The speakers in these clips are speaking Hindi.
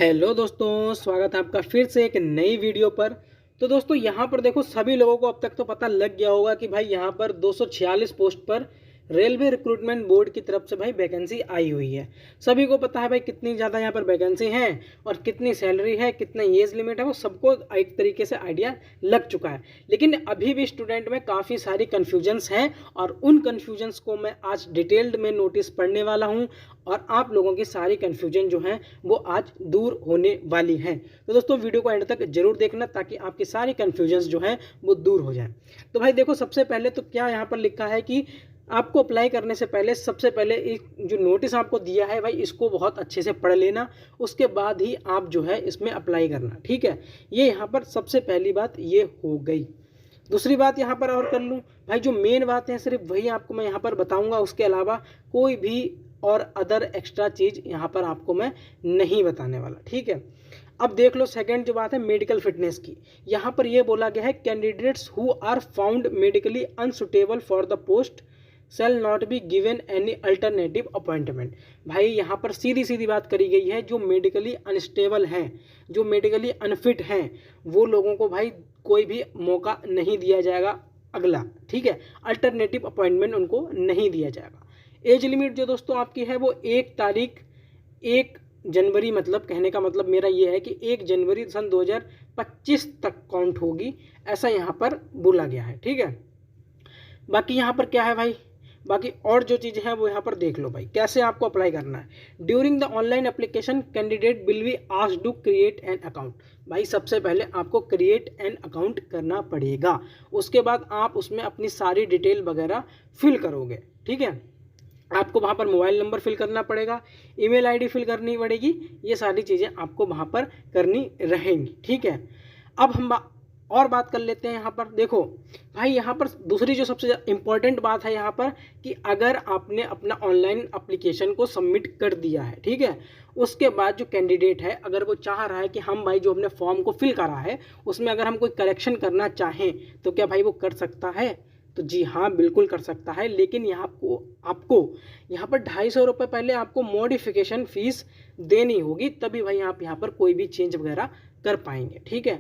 हेलो दोस्तों, स्वागत है आपका फिर से एक नई वीडियो पर। तो दोस्तों यहाँ पर देखो, सभी लोगों को अब तक तो पता लग गया होगा कि भाई यहाँ पर 246 पोस्ट पर रेलवे रिक्रूटमेंट बोर्ड की तरफ से भाई वैकेंसी आई हुई है। सभी को पता है भाई कितनी ज़्यादा यहाँ पर वैकेंसी है और कितनी सैलरी है, कितना एज लिमिट है, वो सबको एक तरीके से आइडिया लग चुका है। लेकिन अभी भी स्टूडेंट में काफ़ी सारी कन्फ्यूजन्स हैं और उन कन्फ्यूजन्स को मैं आज डिटेल्ड में नोटिस पढ़ने वाला हूँ और आप लोगों की सारी कन्फ्यूजन जो है वो आज दूर होने वाली हैं। तो दोस्तों वीडियो को एंड तक जरूर देखना ताकि आपकी सारी कन्फ्यूजन्स जो हैं वो दूर हो जाए। तो भाई देखो, सबसे पहले तो क्या यहाँ पर लिखा है कि आपको अप्लाई करने से पहले सबसे पहले एक जो नोटिस आपको दिया है भाई, इसको बहुत अच्छे से पढ़ लेना, उसके बाद ही आप जो है इसमें अप्लाई करना। ठीक है, ये यहाँ पर सबसे पहली बात ये हो गई। दूसरी बात यहाँ पर और कर लूँ भाई, जो मेन बात है सिर्फ वही आपको मैं यहाँ पर बताऊँगा, उसके अलावा कोई भी और अदर एक्स्ट्रा चीज़ यहाँ पर आपको मैं नहीं बताने वाला। ठीक है, अब देख लो सेकंड जो बात है मेडिकल फिटनेस की। यहाँ पर ये बोला गया है candidates who are found medically unsuitable for the post shall not be given any alternative appointment. भाई यहाँ पर सीधी सीधी बात करी गई है, जो मेडिकली अनस्टेबल हैं, जो मेडिकली अनफिट हैं, वो लोगों को भाई कोई भी मौका नहीं दिया जाएगा अगला। ठीक है, अल्टरनेटिव अपॉइंटमेंट उनको नहीं दिया जाएगा। एज लिमिट जो दोस्तों आपकी है वो 1 जनवरी, मतलब कहने का मतलब मेरा ये है कि 1 जनवरी सन 2025 तक काउंट होगी, ऐसा यहाँ पर बोला गया है। ठीक है, बाकी यहाँ पर क्या है भाई, बाकी और जो चीज़ है वो यहाँ पर देख लो भाई, कैसे आपको अप्लाई करना है। During the online application candidate will be asked to create an account. भाई सबसे पहले आपको क्रिएट एन अकाउंट करना पड़ेगा, उसके बाद आप उसमें अपनी सारी डिटेल वगैरह फिल करोगे। ठीक है, आपको वहाँ पर मोबाइल नंबर फिल करना पड़ेगा, ईमेल आईडी फिल करनी पड़ेगी, ये सारी चीज़ें आपको वहाँ पर करनी रहेंगी। ठीक है, अब हम और बात कर लेते हैं। यहाँ पर देखो भाई, यहाँ पर दूसरी जो सबसे इम्पॉर्टेंट बात है यहाँ पर कि अगर आपने अपना ऑनलाइन एप्लीकेशन को सबमिट कर दिया है, ठीक है, उसके बाद जो कैंडिडेट है अगर वो चाह रहा है कि हम भाई जो हमने फॉर्म को फिल करा है उसमें अगर हम कोई करेक्शन करना चाहें तो क्या भाई वो कर सकता है? तो जी हाँ, बिल्कुल कर सकता है। लेकिन यहाँ आपको यहाँ पर 250 रुपये पहले आपको मॉडिफिकेशन फ़ीस देनी होगी, तभी भाई आप यहाँ पर कोई भी चेंज वगैरह कर पाएंगे। ठीक है,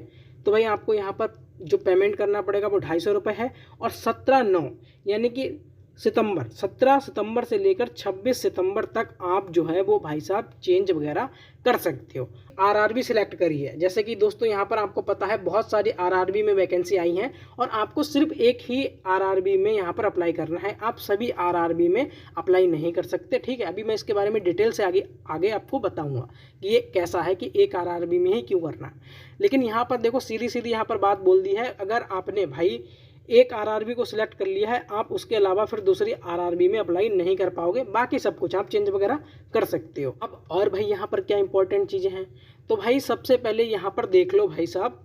तो भाई आपको यहाँ पर जो पेमेंट करना पड़ेगा वो 250 रुपये है। और 17/9 यानी कि 17 सितंबर से लेकर 26 सितंबर तक आप जो है वो भाई साहब चेंज वगैरह कर सकते हो। आरआरबी सिलेक्ट करिए। जैसे कि दोस्तों यहाँ पर आपको पता है बहुत सारी आरआरबी में वैकेंसी आई हैं और आपको सिर्फ एक ही आरआरबी में यहाँ पर अप्लाई करना है, आप सभी आरआरबी में अप्लाई नहीं कर सकते। ठीक है, अभी मैं इसके बारे में डिटेल से आगे आपको बताऊँगा कि ये कैसा है कि एक आरआरबी में ही क्यों करना है। लेकिन यहाँ पर देखो सीधी सीधी यहाँ पर बात बोल दी है, अगर आपने भाई एक आरआरबी को सिलेक्ट कर लिया है, आप उसके अलावा फिर दूसरी आरआरबी में अप्लाई नहीं कर पाओगे, बाकी सब कुछ आप चेंज वगैरह कर सकते हो। अब और भाई यहाँ पर क्या इंपॉर्टेंट चीज़ें हैं, तो भाई सबसे पहले यहाँ पर देख लो भाई साहब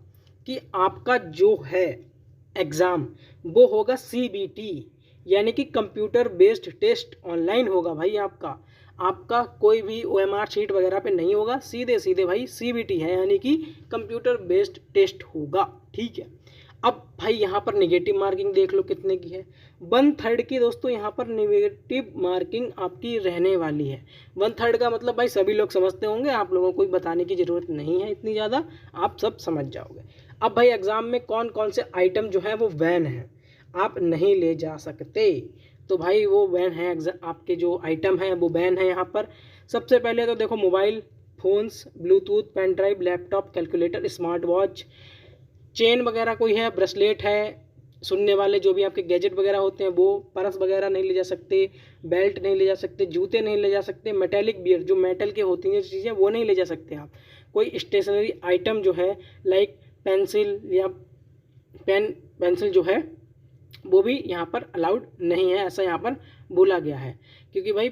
कि आपका जो है एग्ज़ाम वो होगा CBT, यानी कि कंप्यूटर बेस्ड टेस्ट ऑनलाइन होगा भाई। आपका कोई भी OMR शीट वगैरह पे नहीं होगा, सीधे सीधे भाई CBT है, यानी कि कंप्यूटर बेस्ड टेस्ट होगा। ठीक है, अब भाई यहाँ पर नेगेटिव मार्किंग देख लो कितने की है, 1/3 की दोस्तों यहाँ पर नेगेटिव मार्किंग आपकी रहने वाली है। 1/3 का मतलब भाई सभी लोग समझते होंगे, आप लोगों को बताने की ज़रूरत नहीं है इतनी ज़्यादा, आप सब समझ जाओगे। अब भाई एग्ज़ाम में कौन कौन से आइटम जो है वो बैन है, आप नहीं ले जा सकते, तो भाई वो बैन है, आपके जो आइटम हैं वो बैन है यहाँ पर। सबसे पहले तो देखो mobile phones, bluetooth, pen drive, laptop, calculator, smart watch, chain वगैरह कोई है, ब्रेसलेट है, सुनने वाले जो भी आपके गैजेट वगैरह होते हैं वो, पर्स वगैरह नहीं ले जा सकते, बेल्ट नहीं ले जा सकते, जूते नहीं ले जा सकते, मेटेलिक बियर जो मेटल के होती हैं चीज़ें वो नहीं ले जा सकते आप। कोई स्टेशनरी आइटम जो है लाइक पेंसिल या पेंसिल जो है वो भी यहाँ पर अलाउड नहीं है, ऐसा यहाँ पर बोला गया है। क्योंकि भाई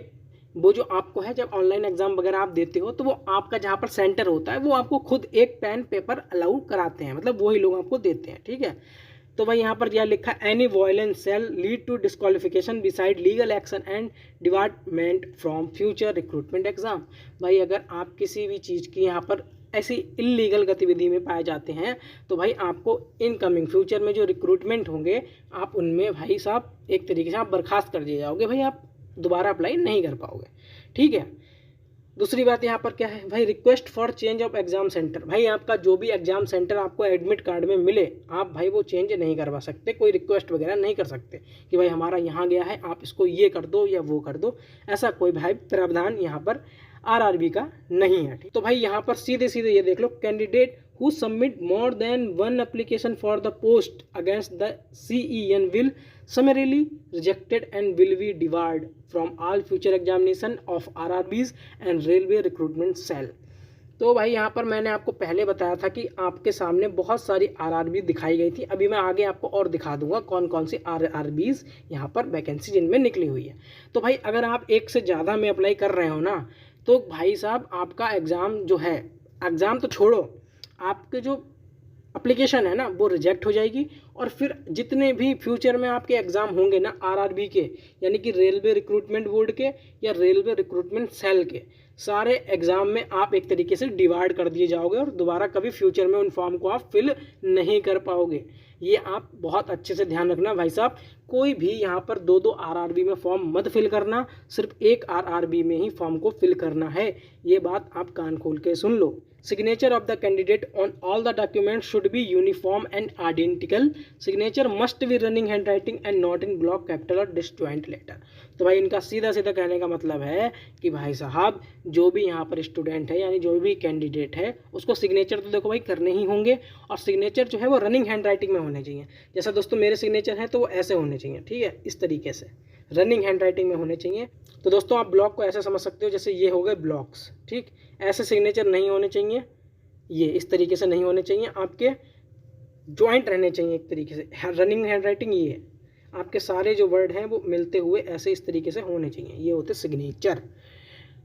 वो जो आपको है जब ऑनलाइन एग्जाम वगैरह आप देते हो तो वो आपका जहाँ पर सेंटर होता है वो आपको खुद एक पेन पेपर अलाउ कराते हैं, मतलब वही लोग आपको देते हैं। ठीक है, तो भाई यहाँ पर यह लिखा any violence shall lead to disqualification beside legal action and department from future recruitment exam. भाई अगर आप किसी भी चीज़ की यहाँ पर ऐसी इलीगल गतिविधि में पाए जाते हैं तो भाई आपको इनकमिंग फ्यूचर में जो रिक्रूटमेंट होंगे आप उनमें भाई साहब एक तरीके से आप बर्खास्त कर दिए जाओगे, भाई आप दोबारा अप्लाई नहीं कर पाओगे। ठीक है, दूसरी बात यहाँ पर क्या है भाई, request for change of exam centre. भाई आपका जो भी एग्जाम सेंटर आपको एडमिट कार्ड में मिले, आप भाई वो चेंज नहीं करवा सकते, कोई रिक्वेस्ट वगैरह नहीं कर सकते कि भाई हमारा यहाँ गया है, आप इसको ये कर दो या वो कर दो। ऐसा कोई भाई प्रावधान यहाँ पर आरआरबी का नहीं है। तो भाई यहाँ पर सीधे सीधे ये देख लो, candidate who submit more than one application for the post against the CEN will summarily rejected and will be debarred from all future examination of RRBs and railway recruitment cell। तो भाई यहाँ पर मैंने आपको पहले बताया था कि आपके सामने बहुत सारी आरआरबी दिखाई गई थी। अभी मैं आगे आपको और दिखा दूंगा कौन कौन सी आरआरबीज यहाँ पर वैकेंसी जिनमें निकली हुई है। तो भाई अगर आप एक से ज़्यादा में अप्लाई कर रहे हो ना, तो भाई साहब आपका एग्ज़ाम जो है, एग्ज़ाम तो छोड़ो, आपके जो एप्लीकेशन है ना वो रिजेक्ट हो जाएगी। और फिर जितने भी फ्यूचर में आपके एग्ज़ाम होंगे ना आरआरबी के, यानी कि रेलवे रिक्रूटमेंट बोर्ड के या रेलवे रिक्रूटमेंट सेल के, सारे एग्ज़ाम में आप एक तरीके से डिवाइड कर दिए जाओगे और दोबारा कभी फ्यूचर में उन फॉर्म को आप फिल नहीं कर पाओगे। ये आप बहुत अच्छे से ध्यान रखना भाई साहब। कोई भी यहाँ पर दो दो आरआरबी में फॉर्म मत फिल करना, सिर्फ एक आरआरबी में ही फॉर्म को फिल करना है। ये बात आप कान खोल के सुन लो। Signature of the candidate on all the documents should be uniform and identical. Signature must be running handwriting and not in block, capital और disjoint letter। तो भाई इनका सीधा सीधा कहने का मतलब है कि भाई साहब जो भी यहाँ पर स्टूडेंट है यानी जो भी कैंडिडेट है उसको सिग्नेचर तो देखो भाई करने ही होंगे, और सिग्नेचर जो है वो रनिंग हैंड राइटिंग में होने चाहिए। जैसा दोस्तों मेरे सिग्नेचर हैं तो वो ऐसे होने चाहिए, ठीक है, इस तरीके से रनिंग हैंड राइटिंग में होने चाहिए। तो दोस्तों आप ब्लॉक को ऐसे समझ सकते हो जैसे ये हो गए ब्लॉक्स, ठीक। ऐसे सिग्नेचर नहीं होने चाहिए, ये इस तरीके से नहीं होने चाहिए, आपके जॉइंट रहने चाहिए एक तरीके से। रनिंग हैंड राइटिंग ये है, आपके सारे जो वर्ड हैं वो मिलते हुए ऐसे इस तरीके से होने चाहिए, ये होते सिग्नेचर।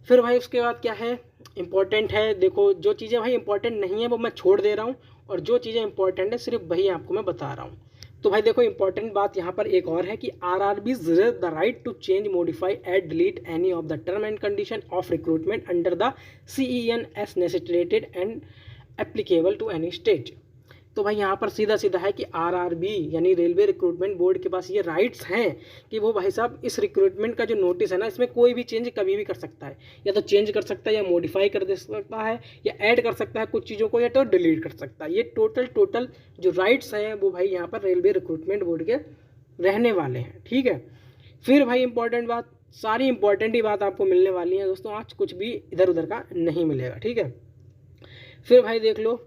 फिर भाई उसके बाद क्या है, इंपॉर्टेंट है, देखो जो चीज़ें भाई इंपॉर्टेंट नहीं है वो मैं छोड़ दे रहा हूँ, और जो चीज़ें इंपॉर्टेंट है सिर्फ वही आपको मैं बता रहा हूँ। तो भाई देखो इंपॉर्टेंट बात यहाँ पर एक और है कि RRB reserve the right to change, modify, add, delete any of the term and condition of recruitment under the CEN as necessitated and applicable to any state. तो भाई यहाँ पर सीधा सीधा है कि आरआरबी यानी रेलवे रिक्रूटमेंट बोर्ड के पास ये राइट्स हैं कि वो भाई साहब इस रिक्रूटमेंट का जो नोटिस है ना, इसमें कोई भी चेंज कभी भी कर सकता है, या तो चेंज कर सकता है या मॉडिफाई कर दे सकता है या ऐड कर सकता है कुछ चीज़ों को, या तो डिलीट कर सकता है। ये टोटल जो राइट्स हैं वो भाई यहाँ पर रेलवे रिक्रूटमेंट बोर्ड के रहने वाले हैं, ठीक है। फिर भाई इंपॉर्टेंट बात, सारी इंपॉर्टेंट ही बात आपको मिलने वाली है दोस्तों, आज कुछ भी इधर उधर का नहीं मिलेगा, ठीक है। फिर भाई देख लो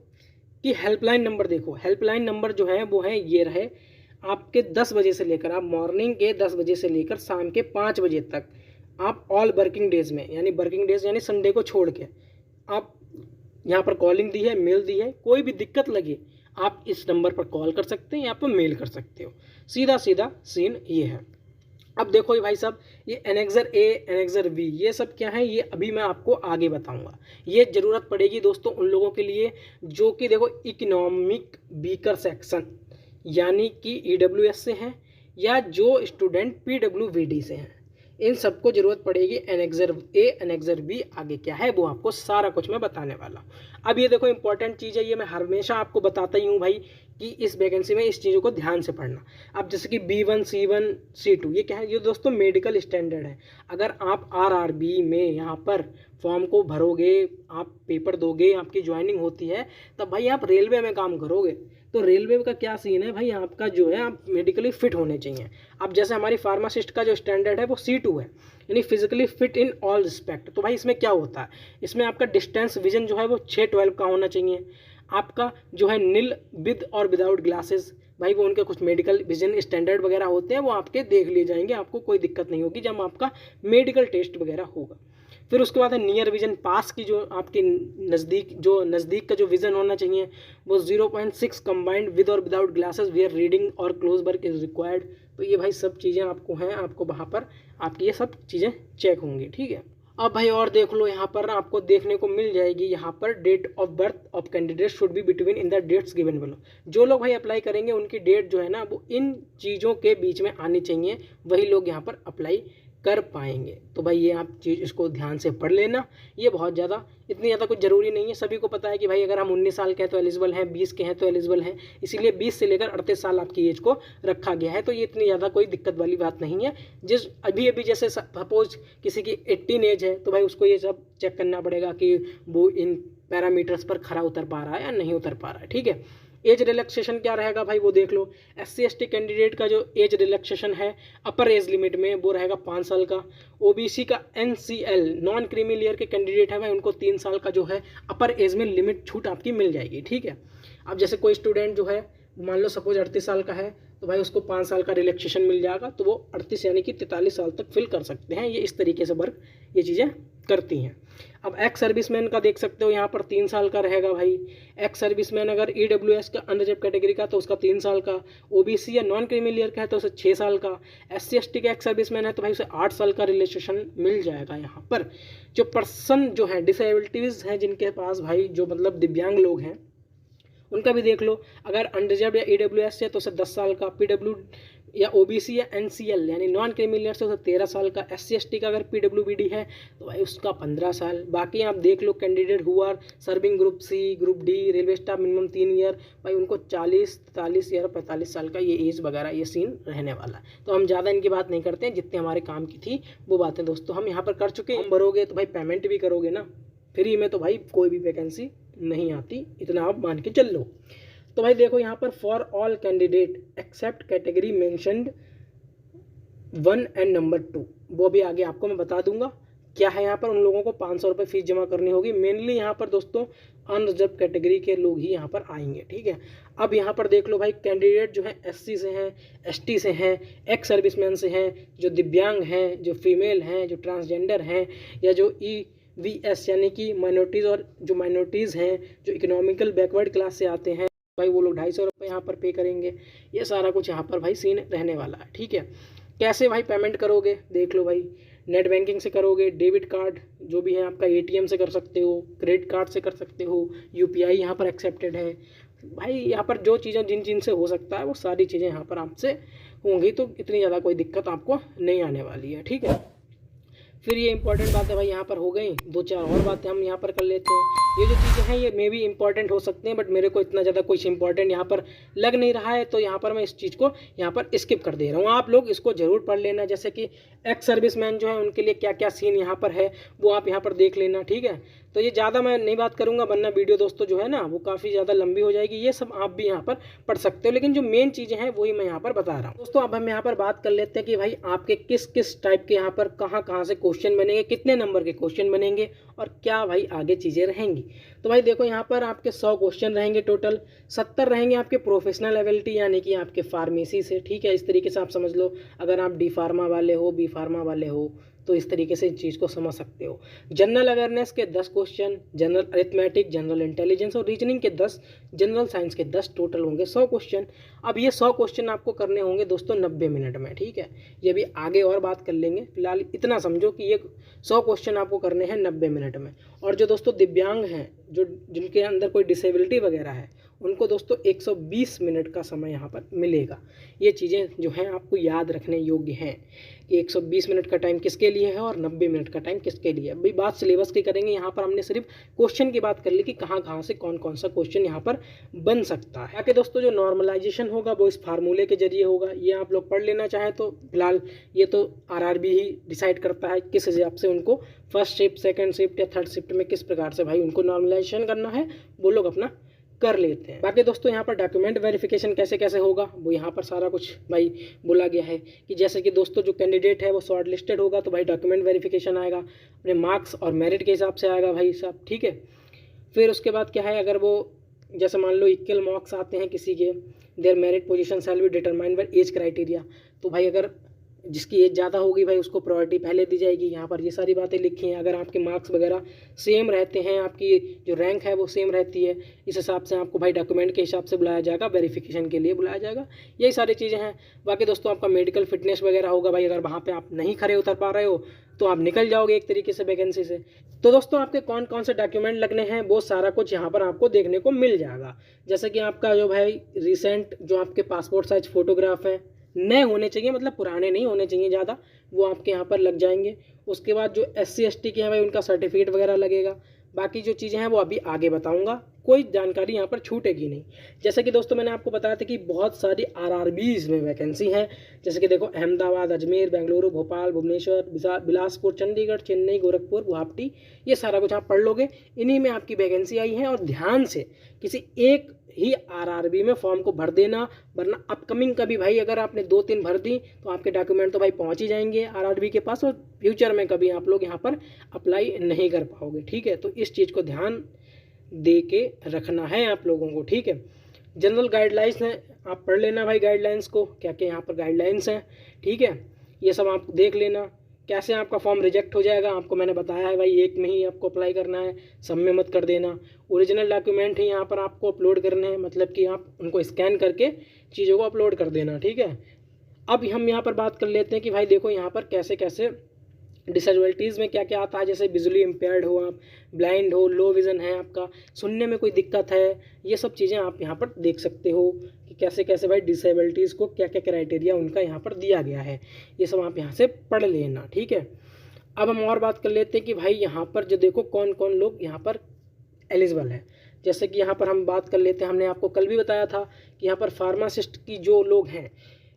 कि हेल्पलाइन नंबर, देखो हेल्पलाइन नंबर जो है वो है ये रहे आपके 10 बजे से लेकर, आप मॉर्निंग के 10 बजे से लेकर शाम के 5 बजे तक, आप ऑल वर्किंग डेज में, यानी वर्किंग डेज यानी संडे को छोड़ के, आप यहाँ पर कॉलिंग दी है, मेल दी है, कोई भी दिक्कत लगे आप इस नंबर पर कॉल कर सकते हैं या आप मेल कर सकते हो। सीधा सीधा सीन ये है। अब देखो भाई साहब ये एनेक्सर ए, एनेक्सर बी, ये सब क्या है ये अभी मैं आपको आगे बताऊंगा। ये ज़रूरत पड़ेगी दोस्तों उन लोगों के लिए जो कि देखो इकोनॉमिक वीकर सेक्शन यानी कि EWS से हैं, या जो स्टूडेंट PWVD से हैं, इन सबको ज़रूरत पड़ेगी एनेक्सर ए, एनेक्सर बी। आगे क्या है वो आपको सारा कुछ मैं बताने वाला हूँ। अब ये देखो इंपॉर्टेंट चीज़ है, ये मैं हमेशा आपको बताता ही हूँ भाई कि इस वैकेंसी में इस चीज़ों को ध्यान से पढ़ना। अब जैसे कि B1, C1, C2 ये क्या है, ये दोस्तों मेडिकल स्टैंडर्ड है। अगर आप RRB में यहाँ पर फॉर्म को भरोगे, आप पेपर दोगे, आपकी ज्वाइनिंग होती है, तब भाई आप रेलवे में काम करोगे। तो रेलवे का क्या सीन है भाई, आपका जो है आप मेडिकली फिट होने चाहिए। अब जैसे हमारी फार्मासिस्ट का जो स्टैंडर्ड है वो C2 है, यानी physically fit in all respect. तो भाई इसमें क्या होता है, इसमें आपका डिस्टेंस विजन जो है वो 6-12 का होना चाहिए। आपका जो है नील विद और विदाउट ग्लासेस, भाई वो उनके कुछ मेडिकल विजन स्टैंडर्ड वगैरह होते हैं, वो आपके देख लिए जाएंगे, आपको कोई दिक्कत नहीं होगी जब आपका मेडिकल टेस्ट वगैरह होगा। फिर उसके बाद है नियर विजन पास की, जो आपके नज़दीक का जो विजन होना चाहिए वो 0.6 कंबाइंड विद और विदाउट ग्लासेस वेयर रीडिंग और क्लोज वर्क इज रिक्वायर्ड। तो ये भाई सब चीज़ें आपको हैं, आपको वहाँ पर आपकी ये सब चीज़ें चेक होंगी, ठीक है। अब भाई और देख लो, यहाँ पर आपको देखने को मिल जाएगी, यहाँ पर date of birth of candidate should be between in the dates given below. जो लोग भाई अप्लाई करेंगे उनकी डेट जो है ना वो इन चीज़ों के बीच में आनी चाहिए, वही लोग यहाँ पर अप्लाई कर पाएंगे। तो भाई ये आप चीज़ इसको ध्यान से पढ़ लेना, ये बहुत ज़्यादा इतनी ज़्यादा कुछ ज़रूरी नहीं है। सभी को पता है कि भाई अगर हम 19 साल के हैं तो एलिजिबल हैं, 20 के हैं तो एलिजिबल हैं, इसीलिए 20 से लेकर 38 साल आपकी एज को रखा गया है। तो ये इतनी ज़्यादा कोई दिक्कत वाली बात नहीं है। जिस अभी अभी जैसे सपोज किसी की 18 एज है तो भाई उसको ये सब चेक करना पड़ेगा कि वो इन पैरामीटर्स पर खरा उतर पा रहा है या नहीं उतर पा रहा है, ठीक है। एज रिलैक्सेशन क्या रहेगा भाई वो देख लो। SC/ST कैंडिडेट का जो एज रिलैक्सेशन है अपर एज लिमिट में वो रहेगा 5 साल का। OBC का NCL नॉन क्रीमी लेयर के कैंडिडेट है भाई उनको 3 साल का जो है अपर एज में लिमिट छूट आपकी मिल जाएगी, ठीक है। अब जैसे कोई स्टूडेंट जो है मान लो सपोज 38 साल का है तो भाई उसको 5 साल का रिलैक्सेशन मिल जाएगा, तो वो 38 यानी कि 43 साल तक फिल कर सकते हैं। ये इस तरीके से वर्क ये चीज़ें करती हैं। अब एक्स सर्विसमैन का देख सकते हो यहाँ पर 3 साल का रहेगा भाई। एक्स सर्विसमैन अगर EWS का अनरिजर्व कैटेगरी का तो उसका 3 साल का, OBC या नॉन क्रीमी लेयर का है तो उसे 6 साल का, SC/ST का एक्स सर्विसमैन है तो भाई उसे 8 साल का रिलैक्सेशन मिल जाएगा। यहाँ पर जो पर्सन जो है डिसेबिलिटीज़ हैं जिनके पास भाई जो मतलब दिव्यांग लोग हैं उनका भी देख लो। अगर अनरिजर्व या EWS है तो उसे 10 साल का, PW या OBC या NCL यानी नॉन क्रीमी लेयर से उसे 13 साल का, SC/ST का अगर PWBD है तो भाई उसका 15 साल। बाकी आप देख लो candidate who are serving group C, group D, railway staff minimum 3 year, भाई उनको 40, 43 या 45 साल का ये एज वगैरह ये सीन रहने वाला है। तो हम ज़्यादा इनकी बात नहीं करते हैं, जितने हमारे काम की थी वो बातें दोस्तों हम यहाँ पर कर चुके हैं। हम भरोगे तो भाई पेमेंट भी करोगे ना, फ्री में तो भाई कोई भी वैकेंसी नहीं आती, इतना आप मान के चल लो। तो भाई देखो यहाँ पर for all candidate except category mentioned 1 and number 2, वो भी आगे आपको मैं बता दूंगा क्या है। यहाँ पर उन लोगों को 500 रुपये फीस जमा करनी होगी। मेनली यहाँ पर दोस्तों अनरिजर्व कैटेगरी के लोग ही यहाँ पर आएंगे, ठीक है। अब यहाँ पर देख लो भाई कैंडिडेट जो है SC से हैं, ST से हैं, एक्स सर्विसमैन से हैं, जो दिव्यांग हैं, जो फीमेल हैं, जो ट्रांसजेंडर हैं, या जो EVS यानी कि माइनॉरिटीज़ और जो माइनॉरिटीज़ हैं जो इकोनॉमिकल बैकवर्ड क्लास से आते हैं भाई वो लोग 250 रुपये यहाँ पर पे करेंगे। ये सारा कुछ यहाँ पर भाई सीन रहने वाला है, ठीक है। कैसे भाई पेमेंट करोगे देख लो भाई, नेट बैंकिंग से करोगे, डेबिट कार्ड जो भी है आपका ATM से कर सकते हो, क्रेडिट कार्ड से कर सकते हो, UPI यहाँ पर एक्सेप्टेड है भाई। यहाँ पर जो चीज़ें जिन से हो सकता है वो सारी चीज़ें यहाँ पर आपसे होंगी, तो इतनी ज़्यादा कोई दिक्कत आपको नहीं आने वाली है, ठीक है। फिर ये इंपॉर्टेंट बातें भाई यहाँ पर हो गई, 2-4 और बातें हम यहाँ पर कर लेते हैं। ये जो चीज़ें हैं ये मे भी इंपॉर्टेंट हो सकते हैं, बट मेरे को इतना ज़्यादा कुछ इंपॉर्टेंट यहाँ पर लग नहीं रहा है, तो यहाँ पर मैं इस चीज़ को यहाँ पर स्किप कर दे रहा हूँ। आप लोग इसको ज़रूर पढ़ लेना, जैसे कि एक्स सर्विसमैन जो है उनके लिए क्या क्या सीन यहाँ पर है वो आप यहाँ पर देख लेना, ठीक है। तो ये ज़्यादा मैं नहीं बात करूँगा वरना वीडियो दोस्तों जो है ना वो काफ़ी ज़्यादा लंबी हो जाएगी। ये सब आप भी यहाँ पर पढ़ सकते हो, लेकिन जो मेन चीज़ें हैं वही मैं यहाँ पर बता रहा हूँ दोस्तों। अब हम यहाँ पर बात कर लेते हैं कि भाई आपके किस किस टाइप के यहाँ पर कहाँ से क्वेश्चन बनेंगे, कितने नंबर के क्वेश्चन बनेंगे और क्या भाई आगे चीज़ें रहेंगी। तो भाई देखो यहाँ पर आपके 100 क्वेश्चन रहेंगे टोटल, 70 रहेंगे आपके प्रोफेशनल एबिलिटी यानी कि आपके फार्मेसी से, ठीक है। इस तरीके से आप समझ लो, अगर आप D फार्मा वाले हो, B फार्मा वाले हो तो इस तरीके से इस चीज़ को समझ सकते हो। जनरल अवेयरनेस के 10 question, general arithmetic, general intelligence और रीजनिंग के 10, जनरल साइंस के 10, टोटल होंगे 100 क्वेश्चन। अब ये 100 क्वेश्चन आपको करने होंगे दोस्तों 90 मिनट में, ठीक है। ये भी आगे और बात कर लेंगे, फिलहाल इतना समझो कि ये 100 क्वेश्चन आपको करने हैं 90 मिनट में। और जो दोस्तों दिव्यांग हैं, जो जिनके अंदर कोई डिसेबिलिटी वगैरह है, उनको दोस्तों 120 मिनट का समय यहाँ पर मिलेगा। ये चीज़ें जो हैं आपको याद रखने योग्य हैं कि 120 मिनट का टाइम किसके लिए है और 90 मिनट का टाइम किसके लिए है। भाई बात सिलेबस की करेंगे, यहाँ पर हमने सिर्फ क्वेश्चन की बात कर ली कि कहाँ से कौन सा क्वेश्चन यहाँ पर बन सकता है। बाकी दोस्तों जो नॉर्मलाइजेशन होगा वो इस फार्मूले के जरिए होगा, ये आप लोग पढ़ लेना चाहें तो। फिलहाल ये तो RRB ही डिसाइड करता है किस हिसाब से उनको फर्स्ट शिफ्ट, सेकेंड शिफ्ट या थर्ड शिफ्ट में किस प्रकार से भाई उनको नॉर्मलाइजेशन करना है, वो लोग अपना कर लेते हैं। बाकी दोस्तों यहाँ पर डॉक्यूमेंट वेरिफिकेशन कैसे होगा वो यहाँ पर सारा कुछ भाई बोला गया है कि जैसे कि दोस्तों जो कैंडिडेट है वो शॉर्ट लिस्टेड होगा तो भाई डॉक्यूमेंट वेरिफिकेशन आएगा, अपने मार्क्स और मेरिट के हिसाब से आएगा भाई साहब, ठीक है। फिर उसके बाद क्या है, अगर वो जैसे मान लो इक्वल मार्क्स आते हैं किसी के, their merit position shall be determined by age criteria, तो भाई अगर जिसकी एज ज़्यादा होगी भाई उसको प्रायोरिटी पहले दी जाएगी। यहाँ पर ये सारी बातें लिखी हैं। अगर आपके मार्क्स वगैरह सेम रहते हैं, आपकी जो रैंक है वो सेम रहती है, इस हिसाब से आपको भाई डॉक्यूमेंट के हिसाब से बुलाया जाएगा, वेरिफिकेशन के लिए बुलाया जाएगा। यही सारी चीज़ें हैं। बाकी दोस्तों आपका मेडिकल फिटनेस वगैरह होगा भाई, अगर वहाँ पर आप नहीं खड़े उतर पा रहे हो तो आप निकल जाओगे एक तरीके से वैकेंसी से। तो दोस्तों आपके कौन से डॉक्यूमेंट लगने हैं वो सारा कुछ यहाँ पर आपको देखने को मिल जाएगा। जैसे कि आपका जो भाई रिसेंट जो आपके पासपोर्ट साइज फ़ोटोग्राफ है, नए होने चाहिए, मतलब पुराने नहीं होने चाहिए ज़्यादा, वो आपके यहाँ पर लग जाएंगे। उसके बाद जो SC ST के हैं भाई उनका सर्टिफिकेट वगैरह लगेगा। बाकी जो चीज़ें हैं वो अभी आगे बताऊंगा, कोई जानकारी यहाँ पर छूटेगी नहीं। जैसे कि दोस्तों मैंने आपको बताया था कि बहुत सारी RRBs में वैकेंसी है, जैसे कि देखो अहमदाबाद, अजमेर, बेंगलुरु, भोपाल, भुवनेश्वर, बिलासपुर, चंडीगढ़, चेन्नई, गोरखपुर, गुवाहाटी, ये सारा कुछ आप पढ़ लोगे। इन्हीं में आपकी वैकेंसी आई है, और ध्यान से किसी एक ही RRB में फॉर्म को भर देना, वरना अपकमिंग कभी भाई अगर आपने 2-3 भर दी तो आपके डॉक्यूमेंट तो भाई पहुंच ही जाएंगे RRB के पास, और फ्यूचर में कभी आप लोग यहाँ पर अप्लाई नहीं कर पाओगे। ठीक है, तो इस चीज़ को ध्यान दे के रखना है आप लोगों को। ठीक है, जनरल गाइडलाइंस हैं, आप पढ़ लेना भाई गाइडलाइंस को, क्या क्या यहाँ पर गाइडलाइंस हैं। ठीक है, ये सब आप देख लेना। कैसे आपका फॉर्म रिजेक्ट हो जाएगा आपको मैंने बताया है भाई, एक में ही आपको अप्लाई करना है, सब में मत कर देना। ओरिजिनल डॉक्यूमेंट ही यहाँ पर आपको अपलोड करने हैं, मतलब कि आप उनको स्कैन करके चीज़ों को अपलोड कर देना। ठीक है, अब हम यहाँ पर बात कर लेते हैं कि भाई देखो यहाँ पर कैसे कैसे डिसेबिलिटीज़ में क्या क्या आता है। जैसे विजुअली इम्पेयर्ड हो आप, ब्लाइंड हो, लो विज़न है आपका, सुनने में कोई दिक्कत है, ये सब चीज़ें आप यहाँ पर देख सकते हो कि कैसे कैसे भाई डिसेबिलिटीज़ को क्या क्या क्राइटेरिया उनका यहाँ पर दिया गया है, ये सब आप यहाँ से पढ़ लेना। ठीक है, अब हम और बात कर लेते हैं कि भाई यहाँ पर जो देखो कौन कौन लोग यहाँ पर एलिजिबल है। जैसे कि यहाँ पर हम बात कर लेते हैं, हमने आपको कल भी बताया था कि यहाँ पर फार्मासिस्ट की जो लोग हैं,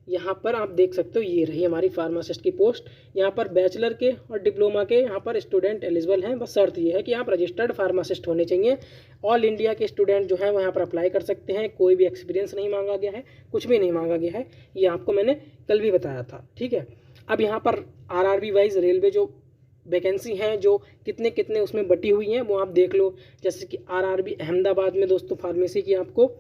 यहाँ पर आप देख सकते हो ये रही हमारी फार्मासिस्ट की पोस्ट। यहाँ पर बैचलर के और डिप्लोमा के यहाँ पर स्टूडेंट एलिजिबल हैं, बस शर्त ये है कि आप रजिस्टर्ड फार्मासिस्ट होने चाहिए। ऑल इंडिया के स्टूडेंट जो हैं वो यहाँ पर अप्लाई कर सकते हैं, कोई भी एक्सपीरियंस नहीं मांगा गया है, कुछ भी नहीं मांगा गया है, ये आपको मैंने कल भी बताया था। ठीक है, अब यहाँ पर RRB वाइज रेलवे जो वैकेंसी हैं जो कितने कितने उसमें बटी हुई हैं वो आप देख लो। जैसे कि RRB अहमदाबाद में दोस्तों फार्मेसी की आपको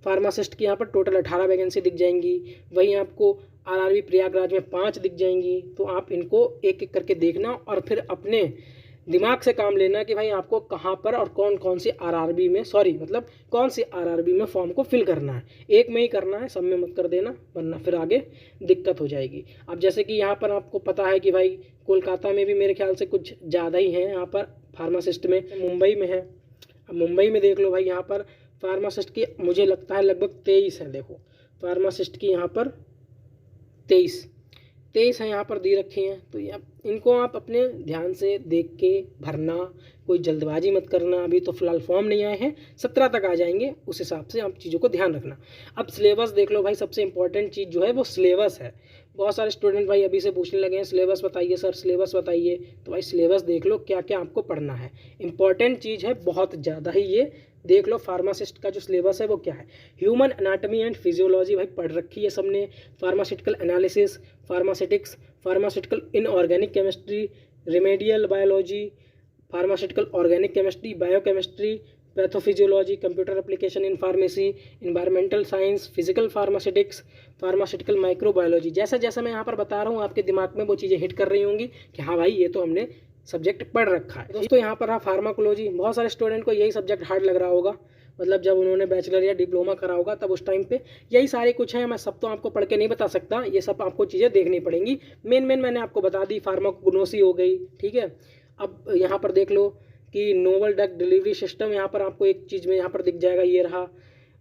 फार्मासिस्ट की यहाँ पर टोटल 18 वैकेंसी दिख जाएंगी। वहीं आपको RRB प्रयागराज में 5 दिख जाएंगी। तो आप इनको एक एक करके देखना और फिर अपने दिमाग से काम लेना कि भाई आपको कहाँ पर और कौन कौन सी RRB में मतलब कौन सी RRB में फॉर्म को फिल करना है। एक में ही करना है, सब में मत कर देना, वरना फिर आगे दिक्कत हो जाएगी। अब जैसे कि यहाँ पर आपको पता है कि भाई कोलकाता में भी मेरे ख्याल से कुछ ज़्यादा ही हैं यहाँ पर फार्मासिस्ट में, मुंबई में है। अब मुंबई में देख लो भाई, यहाँ पर फार्मासिस्ट की मुझे लगता है लगभग 23 है। देखो फार्मासिस्ट की यहाँ पर 23 हैं यहाँ पर दे रखी हैं। तो ये इनको आप अपने ध्यान से देख के भरना, कोई जल्दबाजी मत करना। अभी तो फिलहाल फॉर्म नहीं आए हैं, 17 तक आ जाएंगे, उस हिसाब से आप चीज़ों को ध्यान रखना। अब सिलेबस देख लो भाई, सबसे इंपॉर्टेंट चीज़ जो है वो सिलेबस है। बहुत सारे स्टूडेंट भाई अभी से पूछने लगे हैं सिलेबस बताइए सर, सिलेबस बताइए। तो भाई सिलेबस देख लो क्या क्या आपको पढ़ना है, इंपॉर्टेंट चीज़ है बहुत ज़्यादा ही। ये देख लो फार्मासिस्ट का जो सिलेबस है वो क्या है। ह्यूमन एनाटॉमी एंड फिजियोलॉजी भाई पढ़ रखी है सबने, pharmaceutical analysis, pharmaceutics, pharmaceutical inorganic chemistry, remedial biology, pharmaceutical organic chemistry, biochemistry, pathophysiology, computer application in pharmacy, environmental science, physical pharmaceutics, pharmaceutical microbiology. जैसा जैसा मैं यहाँ पर बता रहा हूँ आपके दिमाग में वो चीज़ें हिट कर रही होंगी कि हाँ भाई ये तो हमने सब्जेक्ट पढ़ रखा है। दोस्तों यहाँ पर फार्माकोलॉजी, बहुत सारे स्टूडेंट को यही सब्जेक्ट हार्ड लग रहा होगा, मतलब जब उन्होंने बैचलर या डिप्लोमा करा होगा तब उस टाइम पे यही सारे कुछ हैं। मैं सब तो आपको पढ़ के नहीं बता सकता, ये सब आपको चीज़ें देखनी पड़ेंगी। मेन मैंने आपको बता दी, फार्माकोग्नोसी हो गई। ठीक है, अब यहाँ पर देख लो कि नोवल ड्रग डिलीवरी सिस्टम, यहाँ पर आपको एक चीज़ में यहाँ पर दिख जाएगा, ये रहा।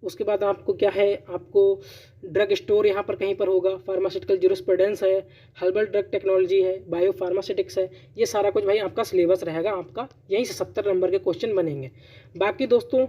उसके बाद आपको क्या है, आपको ड्रग स्टोर यहाँ पर कहीं पर होगा, फार्मास्यूटिकल ज्यूरिस्प्रूडेंस है, हर्बल ड्रग टेक्नोलॉजी है, बायो फार्मास्यूटिक्स है। ये सारा कुछ भाई आपका सिलेबस रहेगा, आपका यहीं से 70 नंबर के क्वेश्चन बनेंगे। बाकी दोस्तों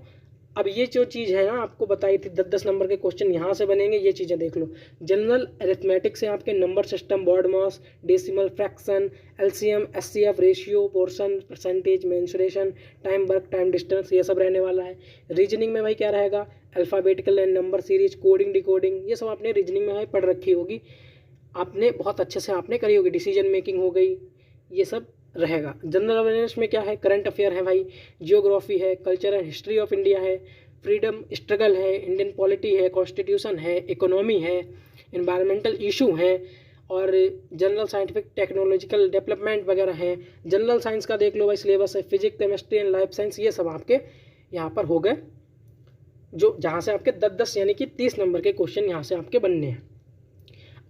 अब ये जो चीज़ है ना आपको बताई थी, 10-10 नंबर के क्वेश्चन यहाँ से बनेंगे, ये चीज़ें देख लो। जनरल अरिथमेटिक से आपके number system, BODMAS, decimal, fraction, LCM, SCF, ratio, portion, percentage, mensuration, time work, time distance, ये सब रहने वाला है। रीजनिंग में भाई क्या रहेगा, alphabetical and number series, coding, decoding, ये सब आपने रीजनिंग में भाई पढ़ रखी होगी, आपने बहुत अच्छे से आपने करी होगी। डिसीजन मेकिंग हो गई, ये सब रहेगा। जनरल अवेयरनेस में क्या है, करंट अफेयर है भाई, जियोग्राफी है, culture and history of India है, फ्रीडम स्ट्रगल है, इंडियन पॉलिटी है, कॉन्स्टिट्यूशन है, इकोनॉमी है, इन्वायरमेंटल इशू है, और जनरल साइंटिफिक टेक्नोलॉजिकल डेवलपमेंट वगैरह है। जनरल साइंस का देख लो भाई सिलेबस है, physics, chemistry and life science, ये सब आपके यहाँ पर हो गए, जो जहाँ से आपके 10-10 यानी कि 30 नंबर के क्वेश्चन यहाँ से आपके बनने हैं।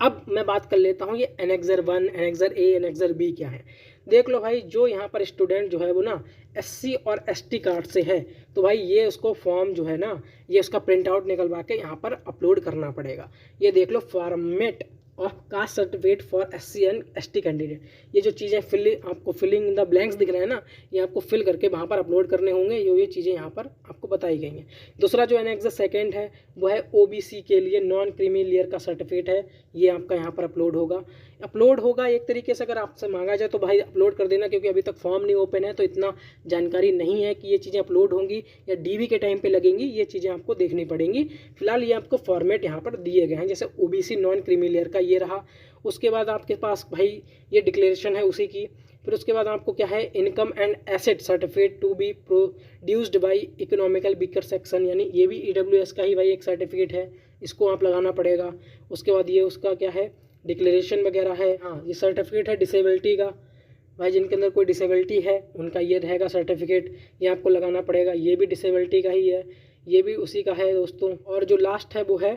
अब मैं बात कर लेता हूँ ये annexure 1, annexure A, annexure B क्या है। देख लो भाई, जो यहाँ पर स्टूडेंट जो है वो ना SC और ST कार्ड से है, तो भाई ये उसको फॉर्म जो है ना, ये उसका प्रिंट आउट निकलवा के यहाँ पर अपलोड करना पड़ेगा। ये देख लो, format of caste certificate for SC and ST candidate. ये जो चीज़ें आपको फिलिंग इन द ब्लैंक्स दिख रहे हैं ना, ये आपको फिल करके वहाँ पर अपलोड करने होंगे। ये चीज़ें यहाँ पर आपको बताई गई हैं। दूसरा जो एनेक्स सेकेंड है वो है OBC के लिए नॉन क्रीमी लेयर का सर्टिफिकेट है, ये आपका यहाँ पर अपलोड होगा एक तरीके से। अगर आपसे मांगा जाए तो भाई अपलोड कर देना, क्योंकि अभी तक फॉर्म नहीं ओपन है तो इतना जानकारी नहीं है कि ये चीज़ें अपलोड होंगी या DV के टाइम पे लगेंगी। ये चीज़ें आपको देखनी पड़ेंगी। फिलहाल ये आपको फॉर्मेट यहाँ पर दिए गए हैं, जैसे OBC नॉन क्रीमी लेयर का ये रहा। उसके बाद आपके पास भाई ये डिक्लेरेशन है उसी की। फिर उसके बाद आपको क्या है, income and asset certificate to be produced by economical weaker section, यानी ये भी EWS का ही भाई एक सर्टिफिकेट है, इसको आप लगाना पड़ेगा। उसके बाद ये उसका क्या है, डिक्लेरेशन वगैरह है। हाँ, ये सर्टिफिकेट है डिसेबिलिटी का, भाई जिनके अंदर कोई डिसेबिलिटी है उनका ये रहेगा सर्टिफिकेट, ये आपको लगाना पड़ेगा। ये भी डिसेबिलिटी का ही है, ये भी उसी का है दोस्तों। और जो लास्ट है वो है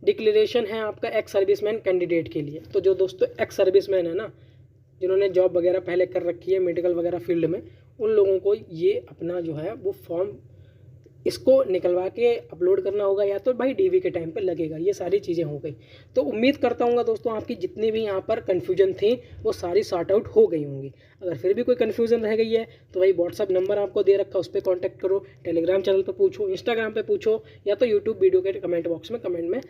डिक्लेरेशन है आपका एक्स सर्विसमैन कैंडिडेट के लिए। तो जो दोस्तों एक्स सर्विसमैन है ना, जिन्होंने जॉब वगैरह पहले कर रखी है मेडिकल वगैरह फील्ड में, उन लोगों को ये अपना जो है वो फॉर्म इसको निकलवा के अपलोड करना होगा, या तो भाई DV के टाइम पे लगेगा। ये सारी चीज़ें हो गई। तो उम्मीद करता हूँ दोस्तों आपकी जितनी भी यहाँ पर कन्फ्यूजन थी वो सारी सॉर्ट आउट हो गई होंगी। अगर फिर भी कोई कन्फ्यूजन रह गई है तो भाई WhatsApp नंबर आपको दे रखा है, उस पर कॉन्टैक्ट करो, टेलीग्राम चैनल पर पूछो, इंस्टाग्राम पर पूछो, या तो यूट्यूब वीडियो के कमेंट बॉक्स में कमेंट में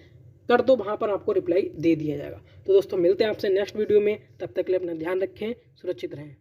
कर दो, वहाँ पर आपको रिप्लाई दे दिया जाएगा। तो दोस्तों मिलते हैं आपसे नेक्स्ट वीडियो में, तब तक के लिए अपना ध्यान रखें, सुरक्षित रहें।